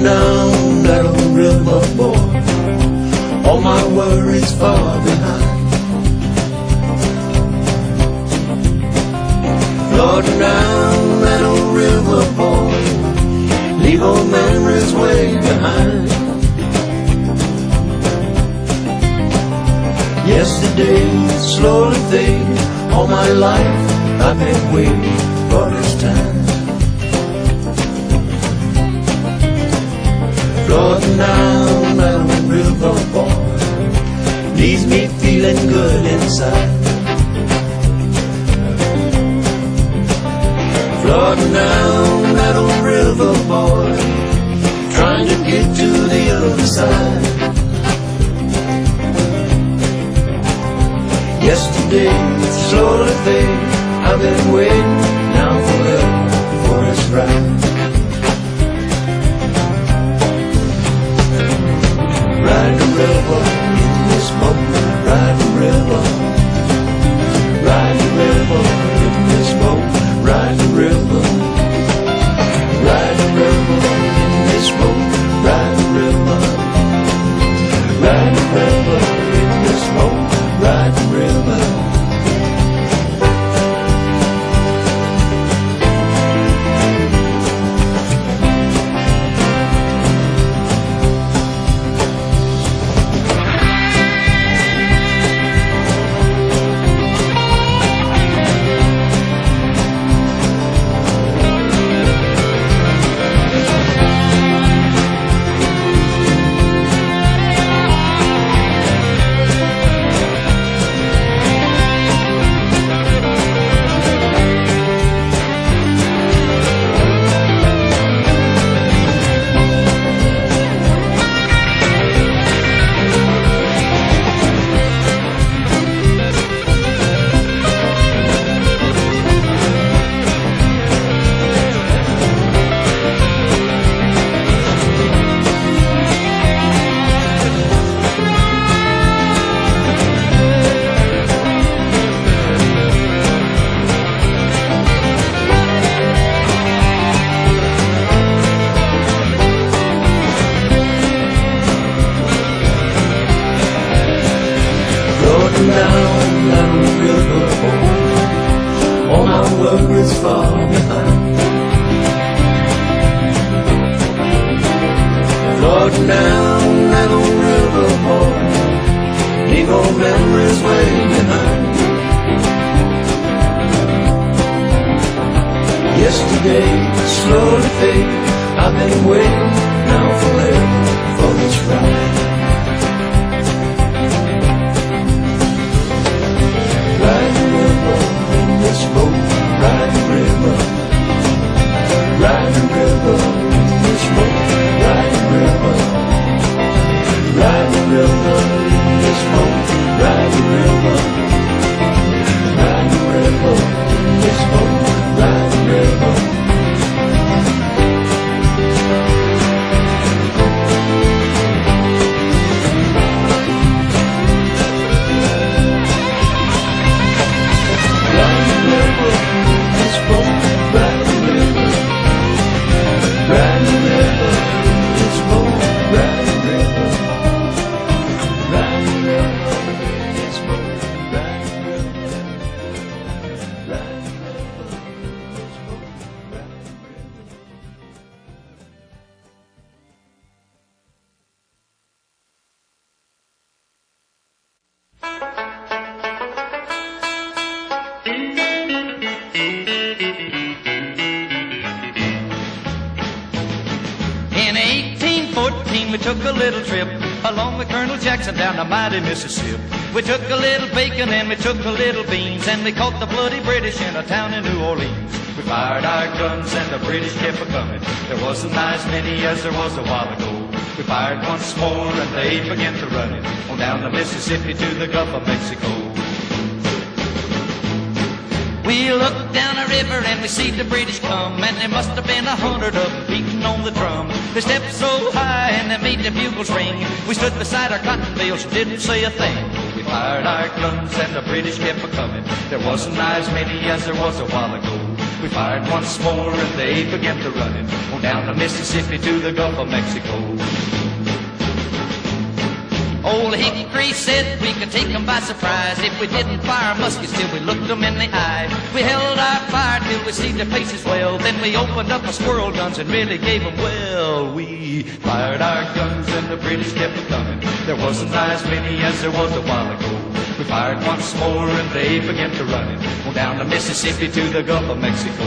down that old river, boy, all my worries far behind. Floating down that old river, boy, leave old memories way behind. Yesterday slowly fade, all my life I've been waiting for this time. Floating down that old river, boy, leaves me feeling good inside. Floating down that old river, boy, trying to get to the other side. Yesterday slowly fade, I've been waiting now forever for this ride. Ride the river in this boat, ride the river, ride the river in this boat, ride the river, ride the river in this boat, ride the river, ride the river in this boat, ride the river. Floating down that old river, boy, leave old memories way behind. Yesterday slowly fade, I've been waiting now forever for this ride. Ride the river in this boat, ride the river, ride the river in this boat, ride the river, ride the river in this boat, ride the river, ride the river in this boat, ride the river. We took a little trip along with Colonel Jackson down the mighty Mississippi. We took a little bacon and we took a little beans, and we caught the bloody British in a town in New Orleans. We fired our guns and the British kept a-coming. There wasn't as many as there was a while ago. We fired once more and they began to run it on down the Mississippi to the Gulf of Mexico. We looked down the river and we see the British come, and there must have been 100 of them beating on the drum. They stepped so high and they made the bugles ring. We stood beside our cotton bales and didn't say a thing. We fired our guns and the British kept a-coming. There wasn't as many as there was a while ago. We fired once more and they began to running on down the Mississippi to the Gulf of Mexico. Old Hickory said we could take them by surprise if we didn't fire muskets till we looked them in the eye. We held our fire till we see their faces well, then we opened up our squirrel guns and really gave them well. We fired our guns and the British kept coming. There wasn't as many as there was a while ago. We fired once more and they began to running on down the Mississippi to the Gulf of Mexico.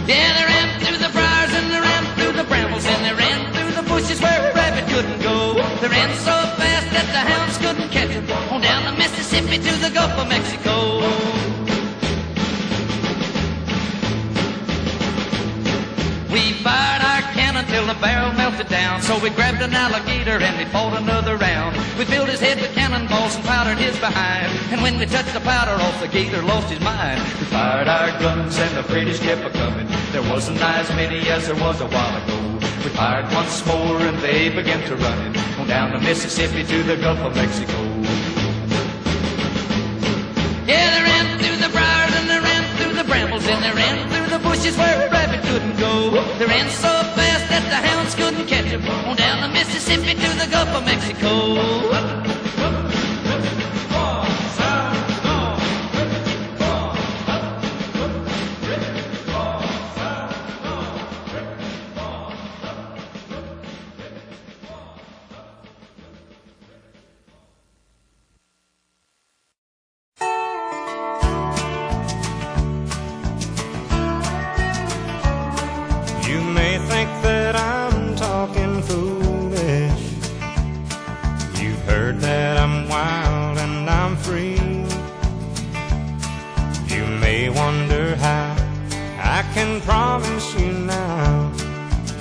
Yeah, they ran through the briars and they ran through the brambles and they ran through the bushes where a rabbit couldn't go. They ran so fast that the hounds couldn't catch them on down the Mississippi to the Gulf of Mexico. We fired our cannon till the barrel melted down, so we grabbed an alligator and we fought another round. We filled his head with cannonballs and powdered his behind, and when we touched the powder off, the gator lost his mind. We fired our guns and the British kept a-coming. There wasn't as many as there was a while ago. We fired once more and they began to running on down the Mississippi to the Gulf of Mexico. Yeah, they ran through the briars and they ran through the brambles and they ran through the bushes where a rabbit couldn't go. They ran so fast that the hounds couldn't catch them on down the Mississippi to the Gulf of Mexico.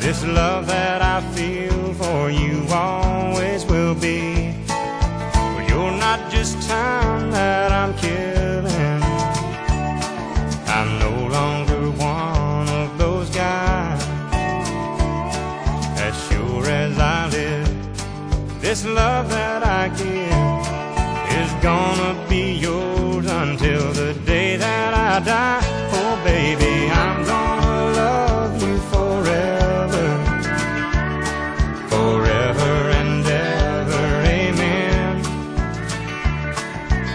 This love that I feel for you always will be. But you're not just time that I'm killing. I'm no longer one of those guys. As sure as I live, this love that I give is gonna be yours until the day that I die. Oh baby, I'm gonna love you forever. Forever and ever, amen.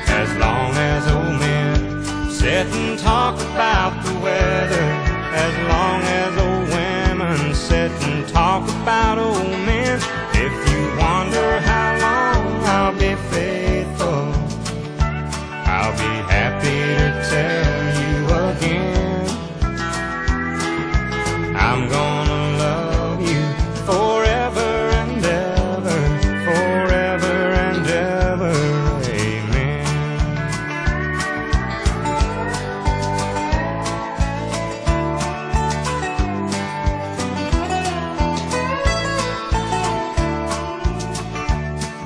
As long as old men sit and talk about the weather, as long as old women sit and talk about old men. If you wonder how long I'll be faithful, I'll be happy to tell you again. I'm gonna love you forever.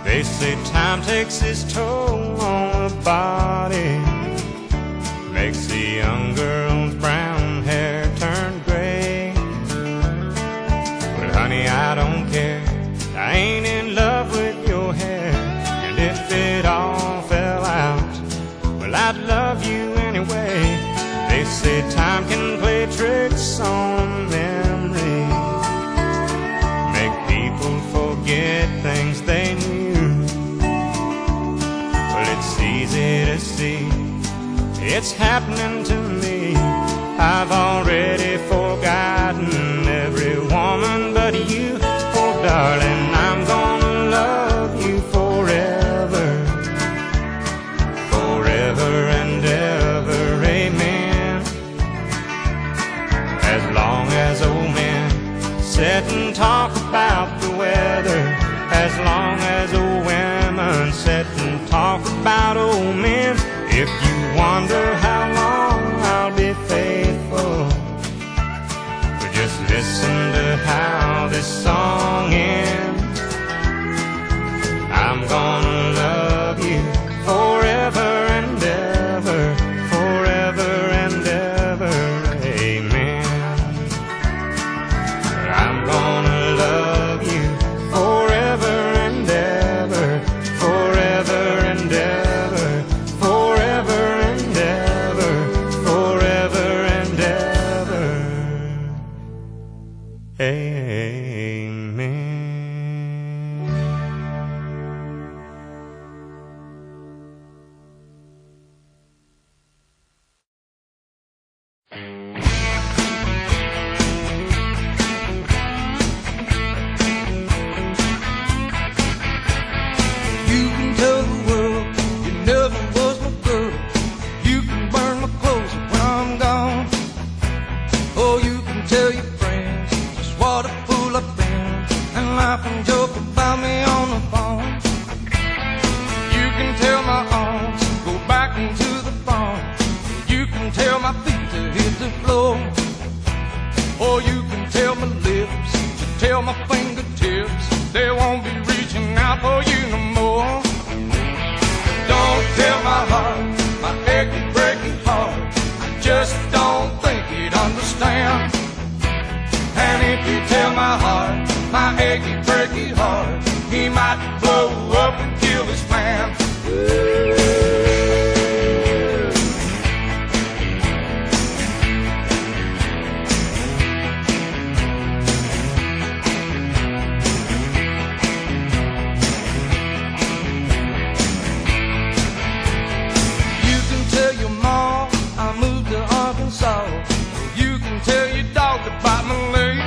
They say time takes its toll on the body, makes the young girl's brown hair turn gray. But honey, I don't care, I ain't in love with your hair. And if it all fell out, well, I'd love you anyway. They say time can play tricks on memory, make people forget things they knew. It's easy to see, it's happening to me. I've already forgotten every woman but you. Oh darling, I'm gonna love you forever. Forever and ever, amen. As long as old men sit and talk about the weather, as long as old women sit and talk about old men. If you wonder how long I'll be faithful, but just listen to how this song ends. I'm gonna love you forever and ever, forever and ever, amen. I'm gonna love you forever and ever, forever and ever, forever and ever, Amen. Tell your friends just what a fool I've been, and laugh and joke about me on the phone. You can tell my arms go back into the farm. You can tell my feet to hit the floor. Or you can tell my lips to tell my fingertips they won't be reaching out for you no more. Don't tell my heart, my achy, breaky heart, I just don't think he'd understand. And if you tell my heart, my achy, breaky heart, he might blow up and kill this man. You can tell your mom I moved to Arkansas. You can tell your dog about my leg.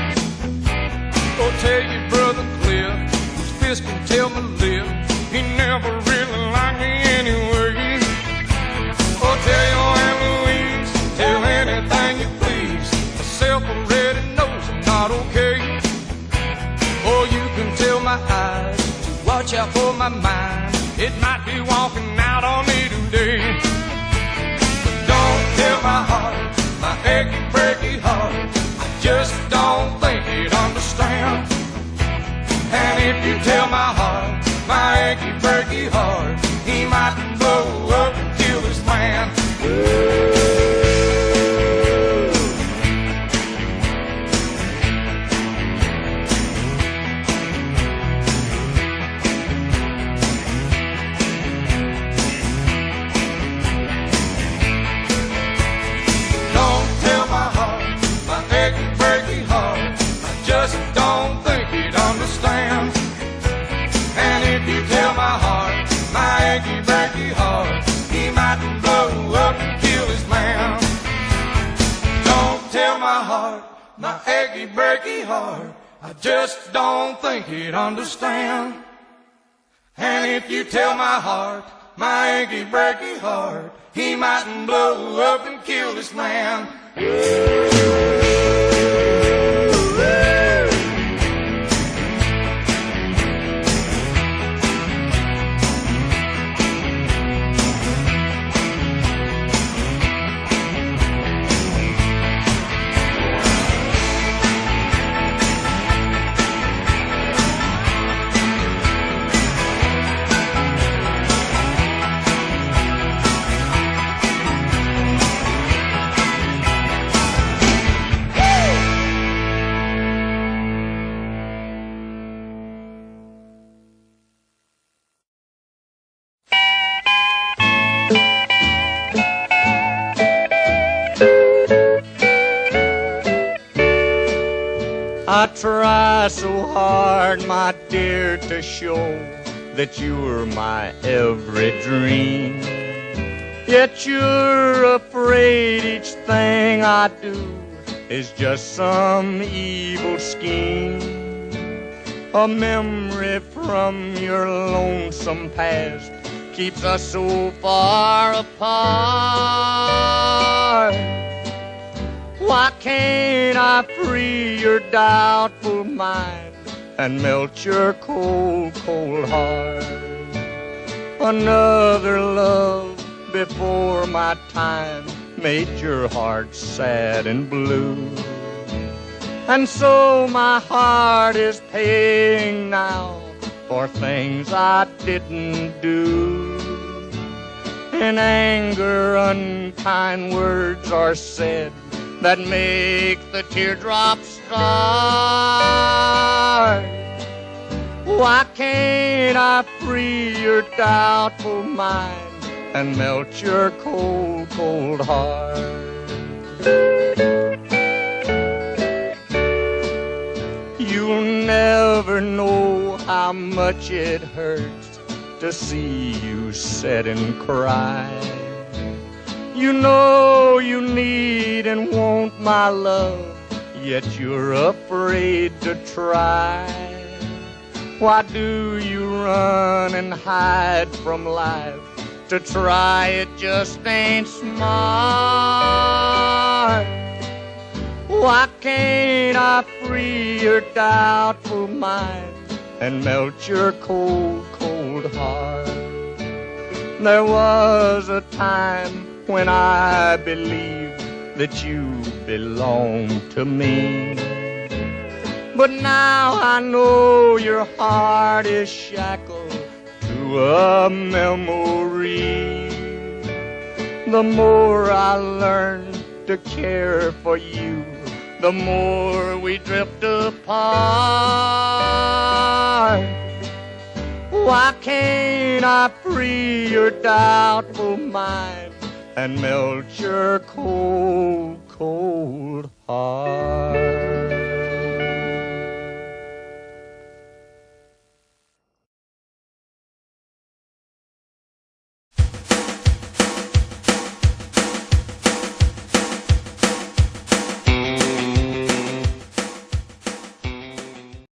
Or tell your brother Cliff, whose fist can tell my lip, he never really liked me anyway. Or tell your Aunt Louise, tell anything you please, myself already knows I'm not okay. Or you can tell my eyes to watch out for my mind, it might be walking out on me today. But don't tell my heart, my achy, breaky heart, I just don't think he'd understand. And if you tell my heart, my achy, breaky heart, he might blow up and kill this man. Don't tell my heart, my achy, breaky heart, I just don't think he'd understand. And if you tell my heart, my achy, breaky heart, he might blow up and kill this man. Don't tell my heart, my achy, breaky heart, I just don't think he'd understand. And if you tell my heart, my achy, breaky heart, he might blow up and kill this man. I try so hard, my dear, to show that you're my every dream. Yet you're afraid each thing I do is just some evil scheme. A memory from your lonesome past keeps us so far apart. Why can't I free your doubtful mind and melt your cold, cold heart? Another love before my time made your heart sad and blue. And so my heart is paying now for things I didn't do. In anger, unkind words are said that make the teardrops start. Why can't I free your doubtful mind and melt your cold, cold heart? never know how much it hurts to see you sit and cry. You know you need and want my love, yet you're afraid to try. Why do you run and hide from life? To try it just ain't smart. Why can't I free your doubtful mind and melt your cold, cold heart? There was a time when I believed that you belonged to me, but now I know your heart is shackled to a memory. The more I learn to care for you, the more we drift apart. Why can't I free your doubtful mind and melt your cold, cold heart?